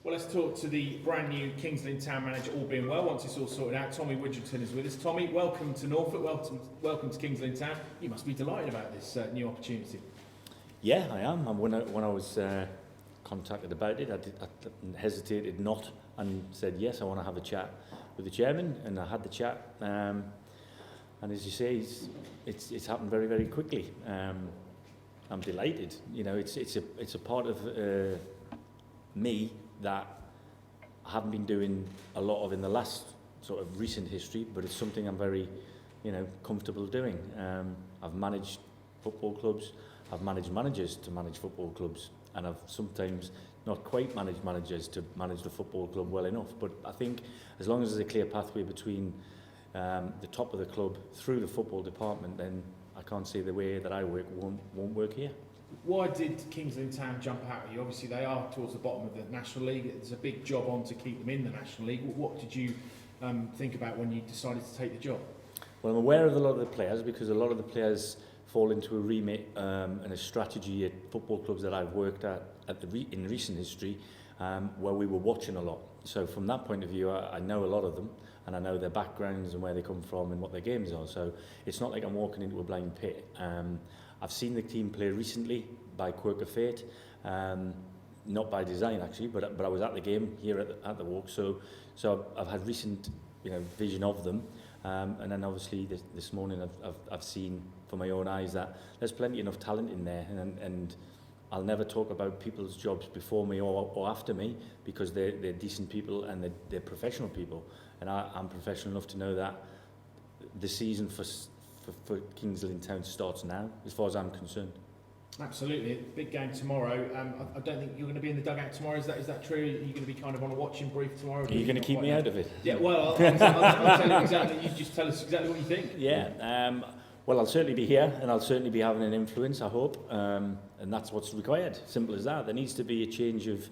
Well, let's talk to the brand new Kingston town manager, all being well, once it's all sorted out. Tommy Widgerton is with us. Tommy, welcome to Norfolk, welcome to Kingston town. You must be delighted about this new opportunity. Yeah, I am. And when I was contacted about it, I hesitated not and said, yes, I want to have a chat with the chairman, and I had the chat. And as you say, it's happened very, very quickly. I'm delighted. You know, it's a part of me that I haven't been doing a lot of in the last sort of recent history, but it's something I'm very, comfortable doing. I've managed football clubs, I've managed managers to manage football clubs, and I've sometimes not quite managed managers to manage the football club well enough. But I think as long as there's a clear pathway between the top of the club through the football department, then I can't see the way that I work won't work here. Why did Kingston Town jump out at you? Obviously, they are towards the bottom of the National League. There's a big job on to keep them in the National League. What did you think about when you decided to take the job? Well, I'm aware of a lot of the players because a lot of the players fall into a remit and a strategy at football clubs that I've worked at in recent history where we were watching a lot. So from that point of view, I know a lot of them, and I know their backgrounds and where they come from and what their games are. So it's not like I'm walking into a blind pit. I've seen the team play recently by quirk of fate, not by design actually, but I was at the game here at the Walk, so I've had recent vision of them, and then obviously this morning I've seen for my own eyes that there's plenty enough talent in there, and I'll never talk about people's jobs before me or after me, because they're decent people and they're professional people, and I'm professional enough to know that the season for Kingston Town starts now, as far as I'm concerned. Absolutely, big game tomorrow. I don't think you're going to be in the dugout tomorrow. Is that true? Are you going to be kind of on a watching brief tomorrow? Are you going to keep me out of it? Yeah, well, I'll tell you exactly. You just tell us exactly what you think. Yeah. Well, I'll certainly be here, and I'll certainly be having an influence, I hope, and that's what's required. Simple as that. There needs to be a change of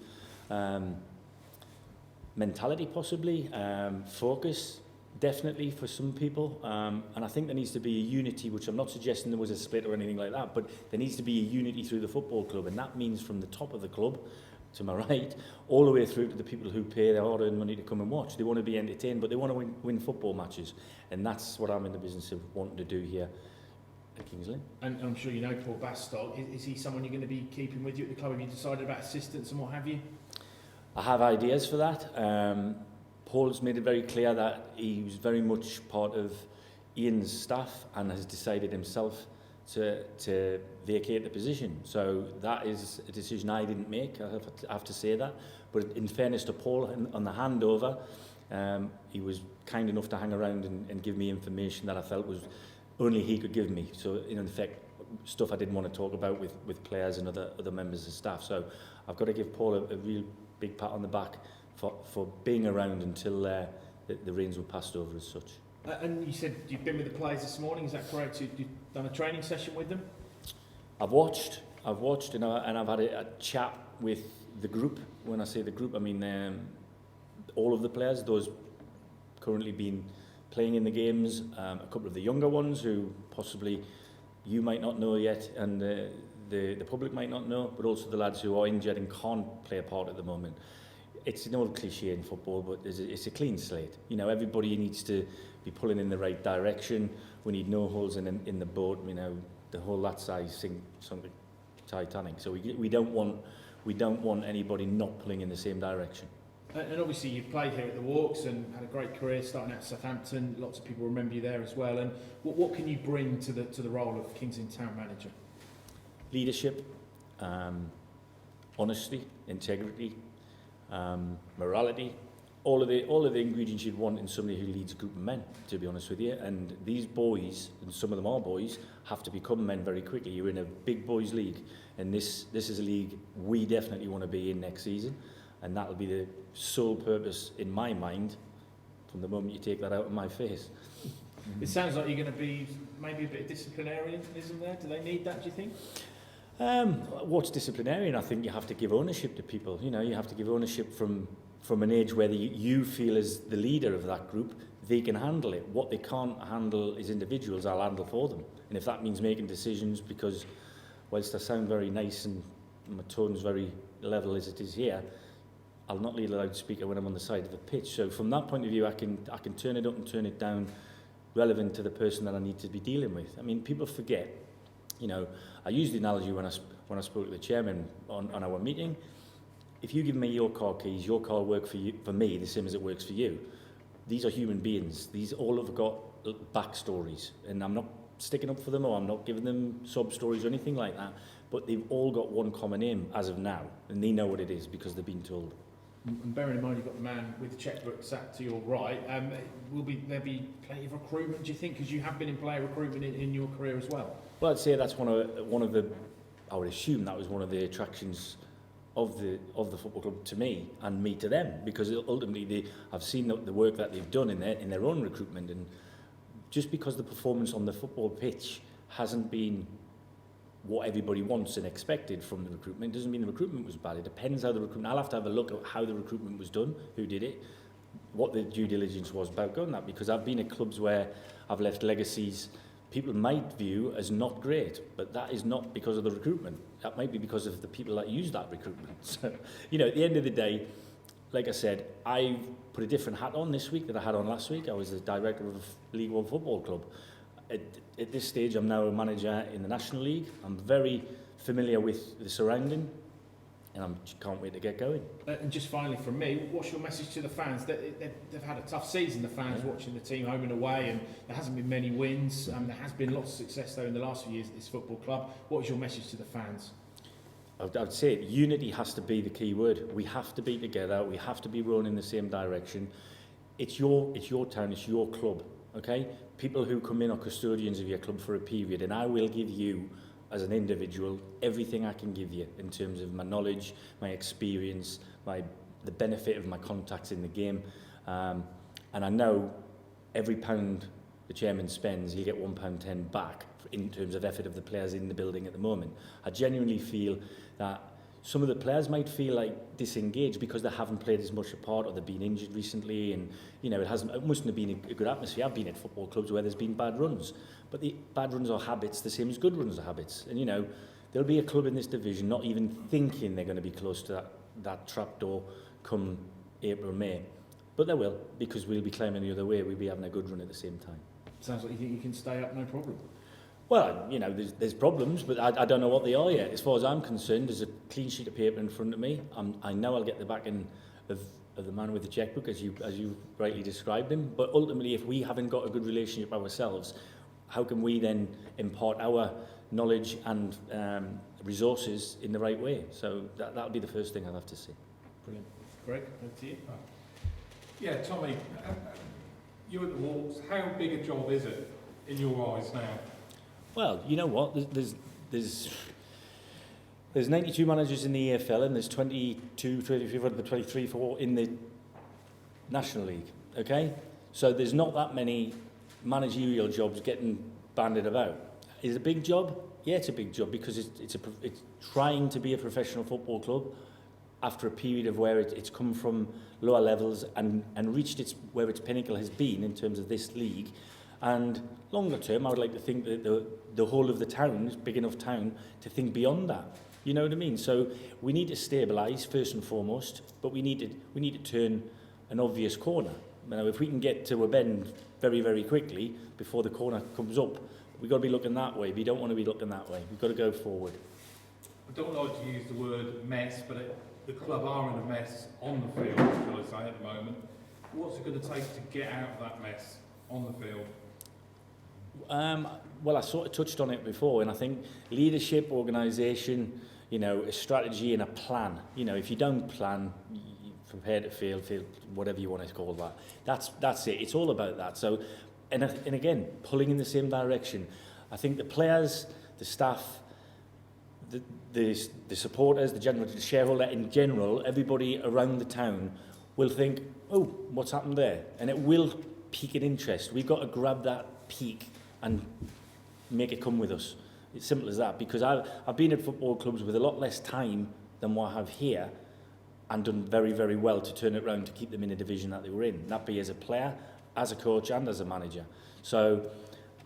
mentality, possibly, focus. Definitely for some people, and I think there needs to be a unity, which I'm not suggesting there was a split or anything like that, but there needs to be a unity through the football club, and that means from the top of the club, to my right, all the way through to the people who pay their hard-earned money to come and watch. They want to be entertained, but they want to win football matches, and that's what I'm in the business of wanting to do here at Kings Lynn. And I'm sure you know Paul Bastock. Is he someone you're going to be keeping with you at the club? Have you decided about assistants and what have you? I have ideas for that. Paul's made it very clear that he was very much part of Ian's staff and has decided himself to vacate the position. So that is a decision I didn't make, I have to say that. But in fairness to Paul, on the handover, he was kind enough to hang around and give me information that I felt was only he could give me. So in effect, stuff I didn't want to talk about with players and other members of staff. So I've got to give Paul a real big pat on the back for being around until the reins were passed over as such. And you said you've been with the players this morning, is that correct? You've done a training session with them? I've watched and I've had a chat with the group. When I say the group, I mean all of the players, those currently been playing in the games, a couple of the younger ones who possibly you might not know yet, and the public might not know, but also the lads who are injured and can't play a part at the moment. It's an old cliche in football, but it's a clean slate. Everybody needs to be pulling in the right direction. We need no holes in the boat. The whole that size sunk the Titanic. So we don't want anybody not pulling in the same direction. And obviously you played here at the Walks and had a great career starting at Southampton. Lots of people remember you there as well. And what can you bring to the role of Kingston Town manager? Leadership, honesty, integrity. Morality, all of the ingredients you'd want in somebody who leads a group of men, to be honest with you. And these boys, and some of them are boys, have to become men very quickly. You're in a big boys league, and this is a league we definitely want to be in next season, and that'll be the sole purpose in my mind from the moment you take that out of my face. It sounds like you're going to be maybe a bit of disciplinarianism there. Do they need that, do you think? What's disciplinarian? I think you have to give ownership to people. You have to give ownership from an age where you feel as the leader of that group, they can handle it. What they can't handle as individuals, I'll handle for them. And if that means making decisions, because whilst I sound very nice and my tone's very level as it is here, I'll not need a loudspeaker when I'm on the side of the pitch. So from that point of view, I can turn it up and turn it down, relevant to the person that I need to be dealing with. I mean, people forget. You know, I used the analogy when I spoke to the chairman on our meeting. If you give me your car keys, your car will work for me the same as it works for you. These are human beings. These all have got backstories, and I'm not sticking up for them or I'm not giving them sub stories or anything like that. But they've all got one common aim as of now, and they know what it is because they've been told. And bearing in mind you've got the man with the chequebook sat to your right, there be plenty of recruitment, do you think, because you have been in player recruitment in your career as well? Well, I'd say that's one of the, I would assume that was one of the attractions of the football club to me and me to them, because ultimately I've seen the work that they've done in their own recruitment, and just because the performance on the football pitch hasn't been what everybody wants and expected from the recruitment doesn't mean the recruitment was bad. It depends how the recruitment. I'll have to have a look at how the recruitment was done, who did it, what the due diligence was about going that, because I've been at clubs where I've left legacies people might view as not great, but that is not because of the recruitment. That might be because of the people that use that recruitment. So, you know, at the end of the day, like I said, I've put a different hat on this week that I had on last week. I was the director of League One Football Club. At this stage, I'm now a manager in the National League. I'm very familiar with the surrounding, and I can't wait to get going. And just finally from me, what's your message to the fans? They've had a tough season, the fans watching the team home and away, and there hasn't been many wins. There has been lots of success though in the last few years at this football club. What is your message to the fans? I'd say unity has to be the key word. We have to be together. We have to be rowing in the same direction. It's your town. It's your club. Okay? People who come in are custodians of your club for a period, and I will give you, as an individual, everything I can give you in terms of my knowledge, my experience, the benefit of my contacts in the game. And I know every pound the chairman spends, he'll get £1.10 back in terms of effort of the players in the building at the moment. I genuinely feel that some of the players might feel like disengaged because they haven't played as much a part, or they've been injured recently, and you know it mustn't have been a good atmosphere. I've been at football clubs where there's been bad runs, but the bad runs are habits the same as good runs are habits. And you know, there'll be a club in this division not even thinking they're going to be close to that trapdoor come April, May, but they will, because we'll be climbing the other way. We'll be having a good run at the same time. Sounds like you think you can stay up, no problem. Well, you know, there's problems, but I don't know what they are yet. As far as I'm concerned, there's a clean sheet of paper in front of me. I know I'll get the backing of the man with the chequebook, as you rightly described him. But ultimately, if we haven't got a good relationship ourselves, how can we then impart our knowledge and resources in the right way? So that'll be the first thing I'll have to say. Brilliant. Greg, over to you. Yeah, Tommy, you at the Wolves, how big a job is it in your eyes now? Well, you know what? There's 92 managers in the EFL, and there's 23 in the National League. Okay, so there's not that many managerial jobs getting banded about. Is it a big job? Yeah, it's a big job, because it's trying to be a professional football club after a period of where it's come from lower levels and reached where its pinnacle has been in terms of this league. And longer term, I would like to think that the whole of the town is big enough town to think beyond that. You know what I mean? So we need to stabilise first and foremost, but we need to turn an obvious corner. Now, if we can get to a bend very, very quickly before the corner comes up, we've got to be looking that way. We don't want to be looking that way. We've got to go forward. I don't like to use the word mess, but the club are in a mess on the field, shall I say, at the moment. What's it going to take to get out of that mess on the field? Well, I sort of touched on it before, and I think leadership, organisation, you know, a strategy and a plan. You know, if you don't plan, you prepare to fail, whatever you want to call that. That's it. It's all about that. So, and again, pulling in the same direction. I think the players, the staff, the supporters, the shareholder in general, everybody around the town will think, oh, what's happened there? And it will pique an interest. We've got to grab that peak and make it come with us. It's simple as that, because I've been at football clubs with a lot less time than what I have here, and done very, very well to turn it around to keep them in a division that they were in, that be as a player, as a coach and as a manager. So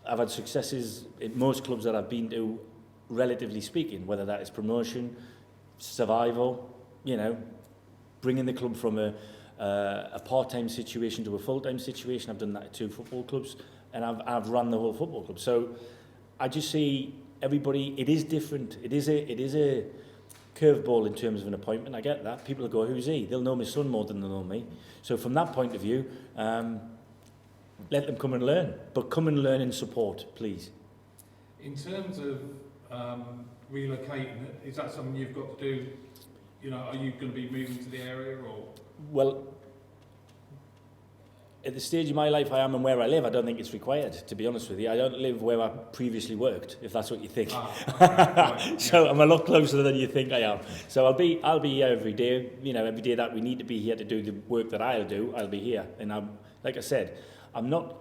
I've had successes in most clubs that I've been to, relatively speaking, whether that is promotion, survival, you know, bringing the club from a part-time situation to a full-time situation. I've done that at 2 football clubs, and I've run the whole football club. So I just see everybody, it is different. It is a curveball in terms of an appointment. I get that. People will go, who's he? They'll know my son more than they know me. So from that point of view, let them come and learn. But come and learn and support, please. In terms of relocating, is that something you've got to do? You know, are you going to be moving to the area, or? Well, at the stage of my life I am and where I live, I don't think it's required, to be honest with you. I don't live where I previously worked, if that's what you think. Right, So I'm a lot closer than you think I am. So I'll be here every day. You know, every day that we need to be here to do the work that I'll do, I'll be here. And like I said, I'm not.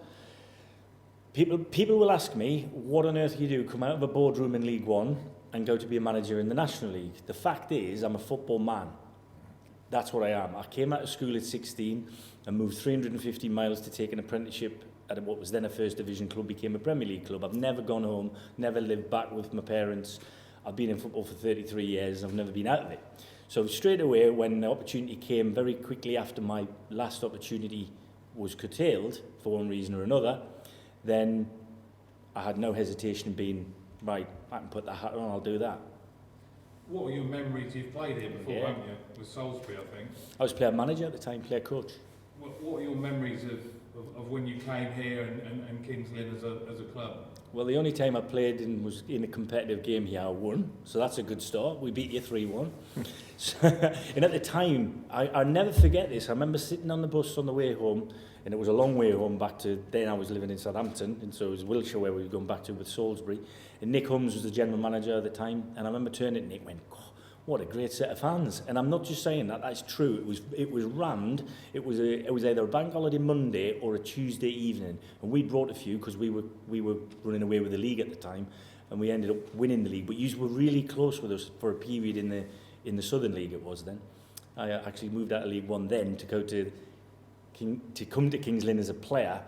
People will ask me, what on earth you do? Come out of a boardroom in League One and go to be a manager in the National League. The fact is, I'm a football man. That's what I am. I came out of school at 16 and moved 350 miles to take an apprenticeship at what was then a First Division club, became a Premier League club. I've never gone home, never lived back with my parents. I've been in football for 33 years. I've never been out of it. So straight away, when the opportunity came, very quickly after my last opportunity was curtailed for one reason or another, then I had no hesitation in being, right, I can put that hat on, I'll do that. What were your memories? You've played here before, Yeah. haven't you? With Salisbury, I think. I was player manager at the time, player coach. What are your memories of when you came here and Kings Lynn as a club? Well, the only time I played was in a competitive game here, I won. So that's a good start. We beat you 3-1. And at the time, I never forget this. I remember sitting on the bus on the way home, and it was a long way home back to, then I was living in Southampton, and so it was Wiltshire where we were going back to with Salisbury. And Nick Holmes was the general manager at the time, and I remember turning to Nick and went, oh, what a great set of fans. And I'm not just saying that, that's true. It was rammed. It was either a bank holiday Monday or a Tuesday evening. And we brought a few because we were running away with the league at the time, and we ended up winning the league. But you were really close with us for a period in the Southern League it was then. I actually moved out of League One then to go to come to Kings Lynn as a player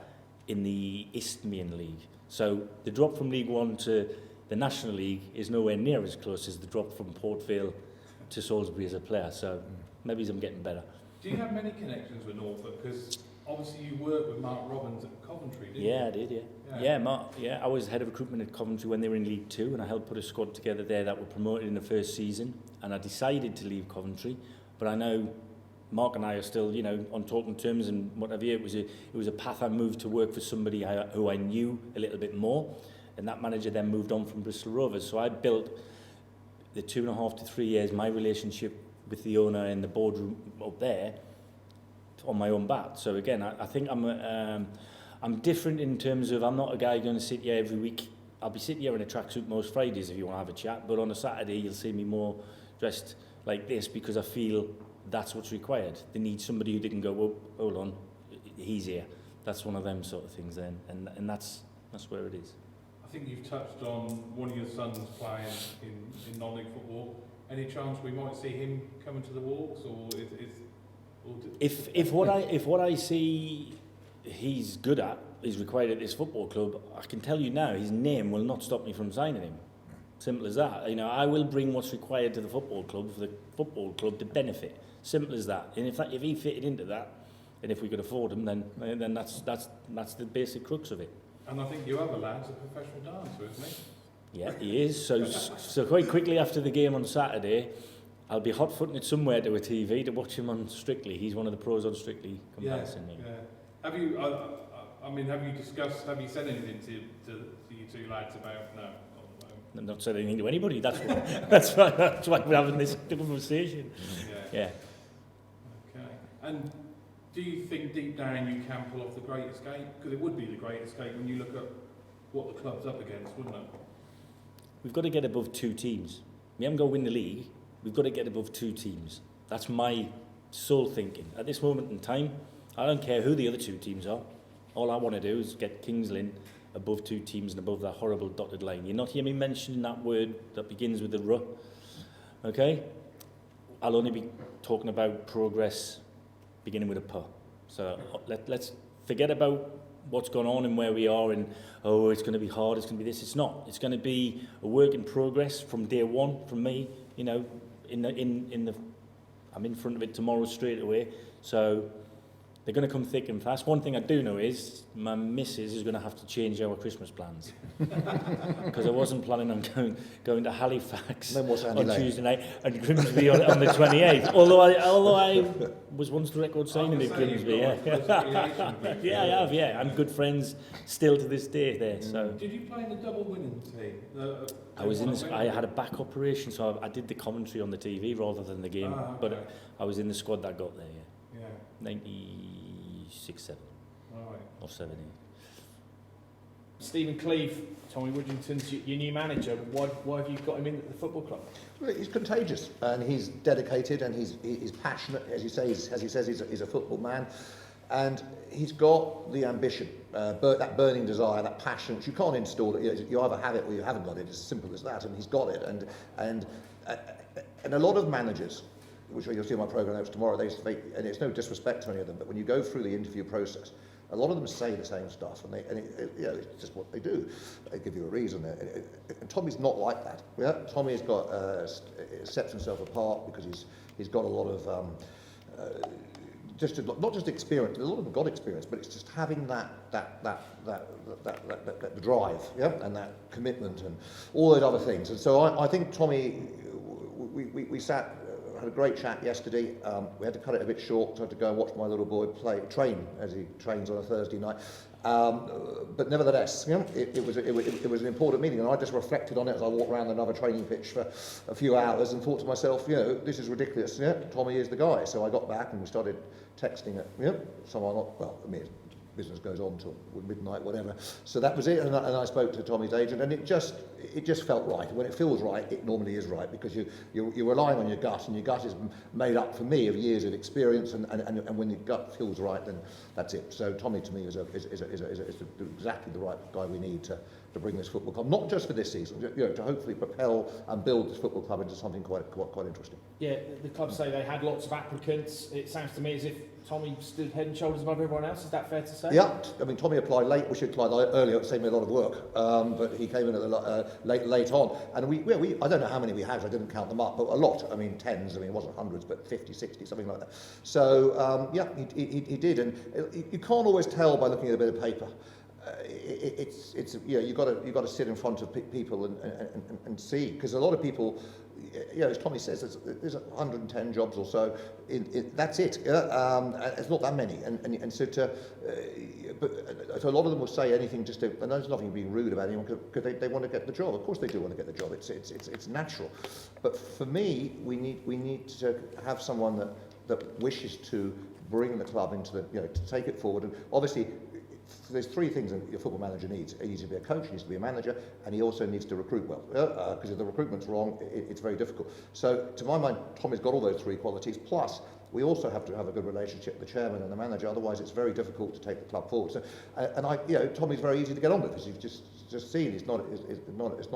in the Isthmian League. So the drop from League One to the National League is nowhere near as close as the drop from Port Vale to Salisbury as a player. So maybe I'm getting better. Do you have many connections with Norfolk? Because obviously you worked with Mark Robbins at Coventry, didn't you? Yeah, I did, yeah. Mark, I was head of recruitment at Coventry when they were in League Two, and I helped put a squad together there that were promoted in the first season. And I decided to leave Coventry, but I know Mark and I are still, you know, on talking terms and whatever. It was a path I moved to work for somebody who I knew a little bit more, and that manager then moved on from Bristol Rovers. So I built the 2.5 to 3 years my relationship with the owner in the boardroom up there on my own bat. So again, I think I'm different in terms of I'm not a guy going to sit here every week. I'll be sitting here in a tracksuit most Fridays if you want to have a chat, but on a Saturday you'll see me more dressed like this because I feel that's what's required. They need somebody who they can go, well, hold on, he's here. That's one of them sort of things then, and that's where it is. I think you've touched on one of your sons playing in non-league football. Any chance we might see him coming to the Walks, or if what I see he's good at is required at this football club, I can tell you now his name will not stop me from signing him. Simple as that. You know, I will bring what's required to the football club for the football club to benefit. Simple as that. And if he fitted into that, and if we could afford him, then that's the basic crux of it. And I think your other lad's a professional dancer, isn't he? Yeah, he is. So quite quickly after the game on Saturday, I'll be hot-footing it somewhere to a TV to watch him on Strictly. He's one of the pros on Strictly comparison. Yeah. Have you? Have you discussed? Have you said anything to you two lads about? No. I'm not saying anything to anybody. That's why we're having this conversation. Yeah. Okay. And do you think deep down you can pull off the Great Escape? Because it would be the Great Escape when you look at what the club's up against, wouldn't it? We've got to get above 2 teams. We haven't got to win the league. We've got to get above 2 teams. That's my sole thinking. At this moment in time, I don't care who the other 2 teams are. All I want to do is get Kings Lynn above 2 teams and above that horrible dotted line. You'll not hear me mentioning that word that begins with the R. Okay? I'll only be talking about progress beginning with a P. So let's forget about what's gone on and where we are and, oh, it's going to be hard, it's going to be this. It's not. It's going to be a work in progress from day one from me, you know, I'm in front of it tomorrow straight away. So they're going to come thick and fast. One thing I do know is my missus is going to have to change our Christmas plans because I wasn't planning on going to Halifax on Tuesday night and Grimsby on the 28th. Although I was once the record signing at Grimsby. Yeah, I have. Yeah, I'm good friends still to this day there. So did you play in the double winning team? I had a back operation, so I did the commentary on the TV rather than the game. Okay. But I was in the squad that got there. Yeah. 96, 7 Right. or 7. Stephen Cleeve, Tommy Woodrington's your new manager. Why have you got him in at the football club? Well, he's contagious and he's dedicated and he's passionate. As he says, he's a football man, and he's got the ambition, that burning desire, that passion, which you can't install. You either have it or you haven't got it. It's as simple as that. And he's got it. And a lot of managers, which you'll see in my programme notes tomorrow, and it's no disrespect to any of them, but when you go through the interview process, a lot of them say the same stuff, and it's just what they do. They give you a reason. And Tommy's not like that. Yeah? Tommy's got sets himself apart because he's got a lot of not just experience. A lot of them got experience, but it's just having that drive, yeah, and that commitment and all those other things. And so I think Tommy, we sat. Had a great chat yesterday. We had to cut it a bit short, so I had to go and watch my little boy train as he trains on a Thursday night. But nevertheless, you know, it was an important meeting, and I just reflected on it as I walked around another training pitch for a few hours and thought to myself, you know, this is ridiculous. Yeah, Tommy is the guy. So I got back and we started texting at, you know, someone. Well, I mean, business goes on till midnight, whatever. So that was it, and I spoke to Tommy's agent, and it just felt right. When it feels right, it normally is right, because you're relying on your gut, and your gut is made up, for me, of years of experience, and when your gut feels right, then that's it. So Tommy, to me, is exactly the right guy we need to bring this football club, not just for this season, you know, to hopefully propel and build this football club into something quite interesting. Yeah, the club say they had lots of applicants. It sounds to me as if Tommy stood head and shoulders above everyone else. Is that fair to say? Yeah, I mean, Tommy applied late. We should apply earlier. It saved me a lot of work, but he came in at late on. And we I don't know how many we had. I didn't count them up, but a lot. I mean, tens. I mean, it wasn't hundreds, but 50, 60, something like that. So yeah, he did, and you can't always tell by looking at a bit of paper. It's you know, you've got to sit in front of people and see, because a lot of people, you know, as Tommy says, there's 110 jobs or so. That's it. It's not that many, and so so a lot of them will say anything just to, and there's nothing being rude about anyone, because they want to get the job. Of course, they do want to get the job. It's natural. But for me, we need to have someone that wishes to bring the club into the, you know, to take it forward. And obviously, there's three things that your football manager needs. He needs to be a coach, he needs to be a manager, and he also needs to recruit well. Because if the recruitment's wrong, it's very difficult. So, to my mind, Tommy's got all those three qualities. Plus, we also have to have a good relationship with the chairman and the manager. Otherwise, it's very difficult to take the club forward. So, you know, Tommy's very easy to get on with, because you've just seen it's not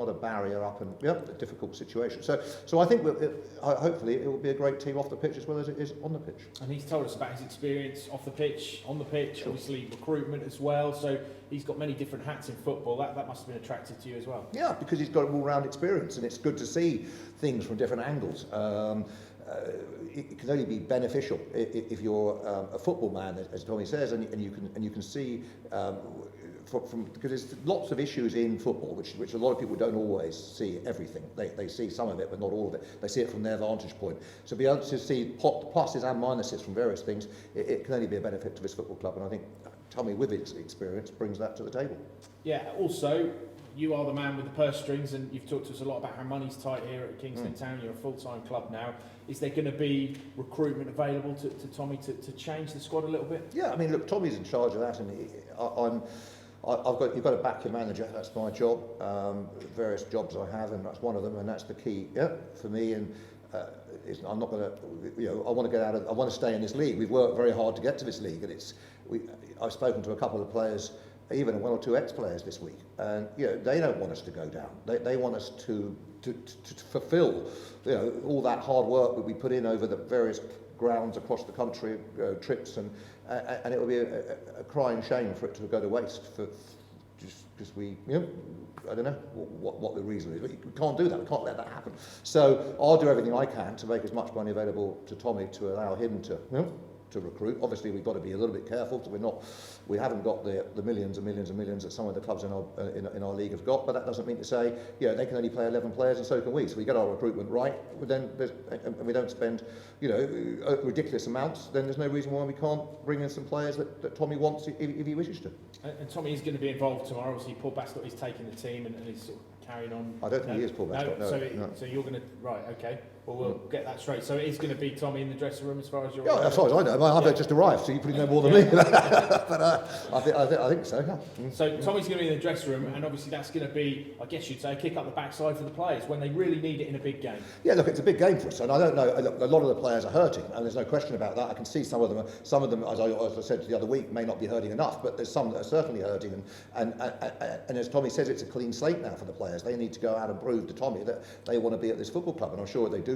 a barrier up, and a difficult situation. So I think hopefully it will be a great team off the pitch as well as it is on the pitch. And he's told us about his experience off the pitch, on the pitch, sure. Obviously recruitment as well. So he's got many different hats in football. That must have been attractive to you as well. Yeah, because he's got all-round experience, and it's good to see things from different angles. It can only be beneficial if you're a football man, as Tommy says, and you can see because there's lots of issues in football which a lot of people don't always see everything. They see some of it, but not all of it. They see it from their vantage point. So be able to see pluses and minuses from various things, it can only be a benefit to this football club, and I think Tommy, with its experience, brings that to the table. Yeah. Also, you are the man with the purse strings, and you've talked to us a lot about how money's tight here at Kingston Town. You're a full-time club now. Is there going to be recruitment available to Tommy to change the squad a little bit? Yeah, I mean, look, Tommy's in charge of that, and you've got to back your manager. That's my job. Various jobs I have, and that's one of them, and that's the key for me. And I'm not going to, you know, I want to stay in this league. We've worked very hard to get to this league, and I've spoken to a couple of players, even one or two ex-players this week, and you know, they don't want us to go down. They want us to fulfil, you know, all that hard work that we put in over the various grounds across the country, trips, and it would be a crying shame for it to go to waste for because we, I don't know what the reason is. We can't do that. We can't let that happen. So I'll do everything I can to make as much money available to Tommy to allow him to recruit. Obviously, we've got to be a little bit careful, so we haven't got the millions and millions and millions that some of the clubs in our league have got. But that doesn't mean to say, they can only play 11 players, and so can we. So we get our recruitment right, then and we don't spend, ridiculous amounts. Then there's no reason why we can't bring in some players that Tommy wants if he wishes to. And Tommy is going to be involved tomorrow. Obviously, Paul Bascott is taking the team and he's sort of carrying on. I don't think he is Paul Bascott. No. So you're going to okay. Well, we'll get that straight. So it is going to be Tommy in the dressing room as far as you're. Yeah, as far as I know. I've just arrived, so you probably know more than me. But I think so. Yeah. So Tommy's going to be in the dressing room, and obviously that's going to be, I guess you'd say, a kick up the backside for the players when they really need it in a big game. Yeah, look, it's a big game for us, and I don't know. A lot of the players are hurting, and there's no question about that. I can see some of them, as I said the other week, may not be hurting enough, but there's some that are certainly hurting. And as Tommy says, it's a clean slate now for the players. They need to go out and prove to Tommy that they want to be at this football club, and I'm sure they do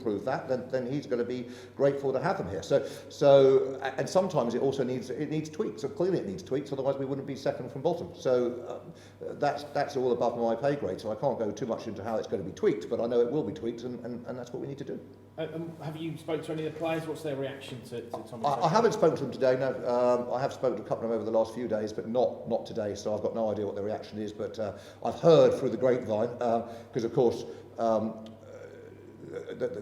prove that, then he's going to be grateful to have them here. So and sometimes it also needs tweaks. So clearly it needs tweaks, otherwise we wouldn't be second from bottom. So that's all above my pay grade. So I can't go too much into how it's going to be tweaked, but I know it will be tweaked, and that's what we need to do. Have you spoken to any of the players? What's their reaction to Tommy? I haven't spoken to them today. No, I have spoken to a couple of them over the last few days, but not today. So I've got no idea what their reaction is. But I've heard through the grapevine, because of course.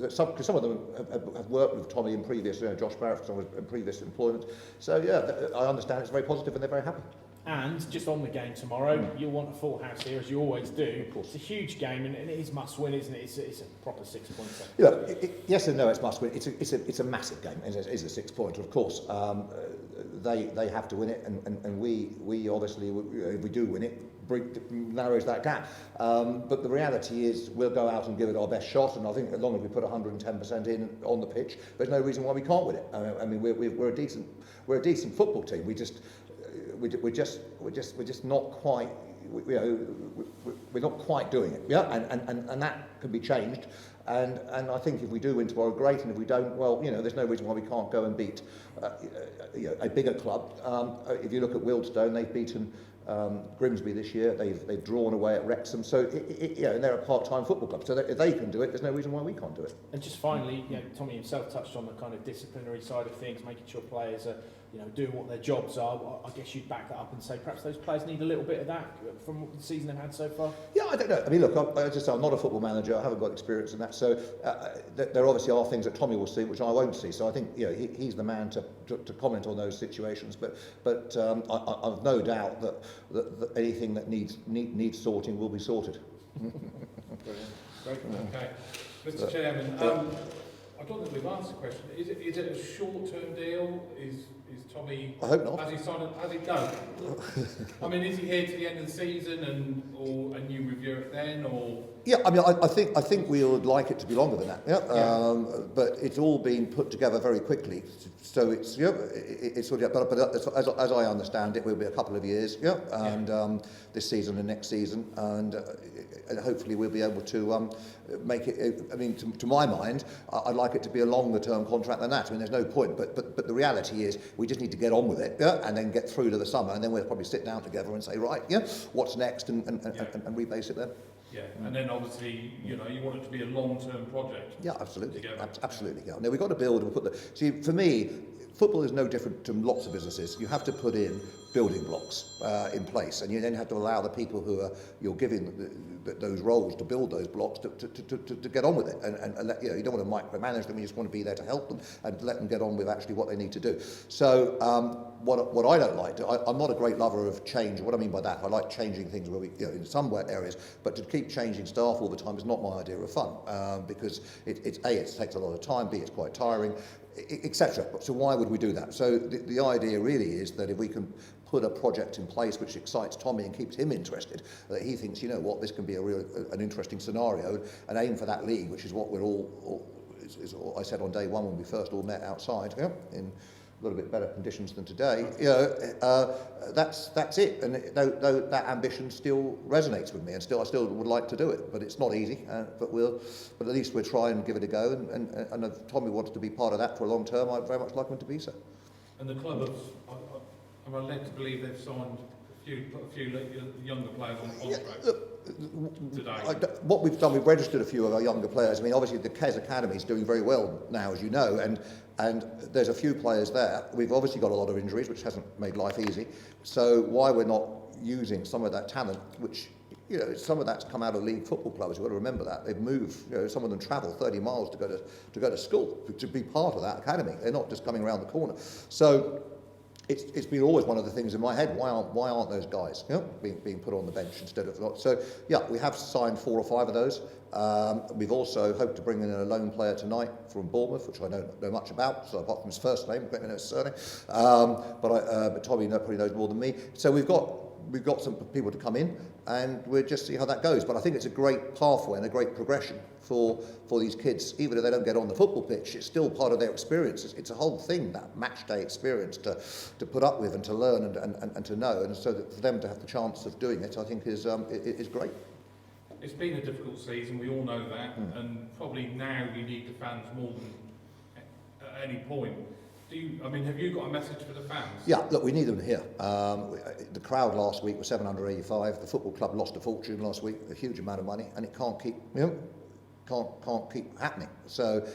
Some of them have worked with Tommy in previous, Josh Barrett in previous employment. So yeah, I understand it's very positive and they're very happy. And just on the game tomorrow, you'll want a full house here, as you always do. Of course. It's a huge game, and it is must win, isn't it? It's a proper 6 pointer. Yes and no, it's must win. It's a massive game. It's a 6 pointer, of course. They have to win it, and we obviously, if we do win it, narrows that gap. But the reality is we'll go out and give it our best shot, and I think as long as we put 110% in on the pitch, there's no reason why we can't win it. I mean, we're a decent football team. We're just not quite. We're not quite doing it. Yeah, and that can be changed. And I think if we do win tomorrow, great. And if we don't, well, there's no reason why we can't go and beat a bigger club. If you look at Wealdstone, they've beaten Grimsby this year. They've drawn away at Wrexham. So and they're a part-time football club. So if they can do it, there's no reason why we can't do it. And just finally, Tommy himself touched on the kind of disciplinary side of things, making sure players are doing what their jobs are. I guess you'd back that up and say perhaps those players need a little bit of that from the season they've had so far. Yeah, I don't know. I mean, look, I'm not a football manager. I haven't got experience in that. So there obviously are things that Tommy will see which I won't see. So I think he's the man to comment on those situations. But I've no doubt that anything that needs sorting will be sorted. Brilliant. Great. Okay, Mr. Chairman. I don't think we've answered the question. Is it a short-term deal? Is Tommy? I hope not. Has he signed? Has he done? I mean, is he here to the end of the season, and you review it then, or? Yeah, I mean, I think we would like it to be longer than that. Yeah. But it's all been put together very quickly, so it's it's sort of. But as I understand it, will be a couple of years. Yeah. And this season and next season, and hopefully we'll be able to make it. I mean, to my mind, I'd like it to be a longer term contract than that. I mean, there's no point. But the reality is, we just need to get on with it, and then get through to the summer, and then we'll probably sit down together and say, right, what's next, and rebase it then. Yeah, and then obviously, you want it to be a long-term project. Yeah, absolutely, absolutely. Yeah. Now we've got to build and put the. See, for me, football is no different to lots of businesses. You have to put in building blocks in place, and you then have to allow the people who you're giving those roles to build those blocks to get on with it, and let, you don't want to micromanage them. You just want to be there to help them and let them get on with actually what they need to do. So what I don't like, I'm not a great lover of change. What I mean by that, I like changing things where we, in some areas, but to keep changing staff all the time is not my idea of fun, because it takes a lot of time, B, it's quite tiring, etc. So why would we do that? So the idea really is that if we can put a project in place which excites Tommy and keeps him interested, that he thinks, this can be an interesting scenario, and aim for that league, which is what we're all is what I said on day one when we first all met outside, in a little bit better conditions than today. That's it. And though that ambition still resonates with me, and I still would like to do it, but it's not easy. But at least we'll try and give it a go. And if Tommy wants to be part of that for a long term, I'd very much like him to be so. And the club am I led to believe they've signed a put a few younger players on contract today. What we've done, we've registered a few of our younger players. I mean, obviously the Kes Academy is doing very well now, as you know, and there's a few players there. We've obviously got a lot of injuries, which hasn't made life easy. So why we're not using some of that talent, which, you know, some of that's come out of league football clubs. You've got to remember that. They've moved, you know, some of them travel 30 miles to go to school, to be part of that academy. They're not just coming around the corner. So it's been always one of the things in my head. Why aren't those guys, you know, being put on the bench instead of not? So yeah, we have signed 4 or 5 of those. We've also hoped to bring in a loan player tonight from Bournemouth, which I don't know much about, so apart from his first name, I don't know his surname. But Tommy probably knows more than me. So we've got some people to come in, and we'll just see how that goes. But I think it's a great pathway and a great progression for these kids. Even if they don't get on the football pitch, it's still part of their experience. It's a whole thing, that match day experience to put up with and to learn and to know. And so that for them to have the chance of doing it, I think is great. It's been a difficult season, we all know that, and probably now you need the fans more than at any point. Have you got a message for the fans? Yeah, look, we need them here. The crowd last week was 785. The football club lost a fortune last week, a huge amount of money, and it can't keep, can't keep happening. So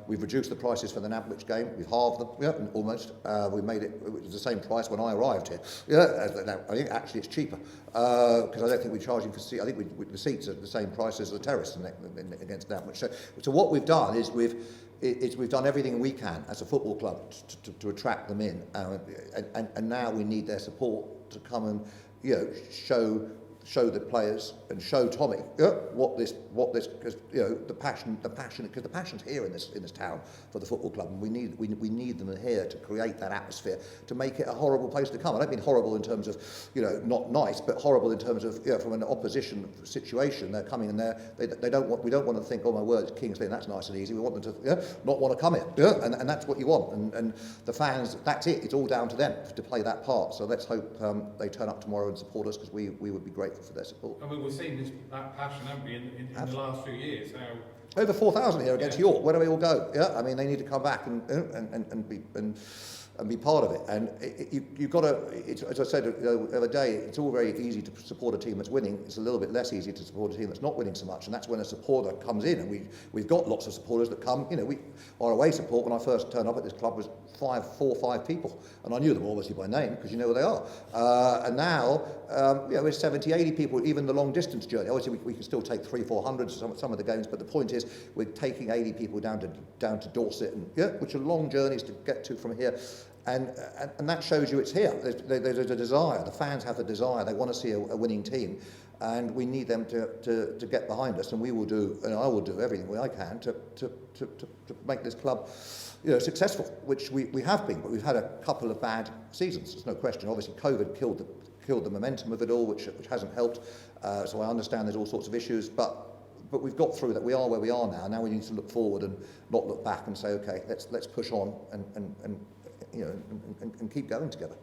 we've reduced the prices for the Nantwich game. We've halved them, almost. We made it was the same price when I arrived here. I think actually it's cheaper because I don't think we're charging for seats. I think the seats are the same price as the terrace against Nantwich. So what we've done is we've done everything we can as a football club to attract them in, and now we need their support to come and show the players and show Tommy what this because the passion because the passion's here in this town for the football club, and we need them here to create that atmosphere to make it a horrible place to come. I don't mean horrible in terms of not nice, but horrible in terms of from an opposition situation. They're coming and we don't want to think, oh my word, it's Kingston, that's nice and easy. We want them to not want to come here, and that's what you want. And the fans, that's it. It's all down to them to play that part. So let's hope they turn up tomorrow and support us, because we would be grateful for their support. I mean, we've seen that passion, haven't we, in the last few years? How over 4,000 here against York. Where do we all go? Yeah, I mean, they need to come back and be part of it. And you've got to, as I said the other day, it's all very easy to support a team that's winning. It's a little bit less easy to support a team that's not winning so much. And that's when a supporter comes in. And we've got lots of supporters that come. Our away support, when I first turned up at this club, was 4 or 5 people. And I knew them obviously by name, because you know who they are. And now, we're 70, 80 people, even the long distance journey. Obviously, we can still take 300-400 some of the games, but the point is, we're taking 80 people down to Dorset, which are long journeys to get to from here. And that shows you it's here. There's a desire. The fans have the desire. They want to see a winning team, and we need them to get behind us. And we will do, and I will do everything I can to make this club, successful, which we have been. But we've had a couple of bad seasons. There's no question. Obviously, COVID killed the momentum of it all, which hasn't helped. So I understand there's all sorts of issues, but we've got through that. We are where we are now. Now we need to look forward and not look back and say, okay, let's push on and keep going together.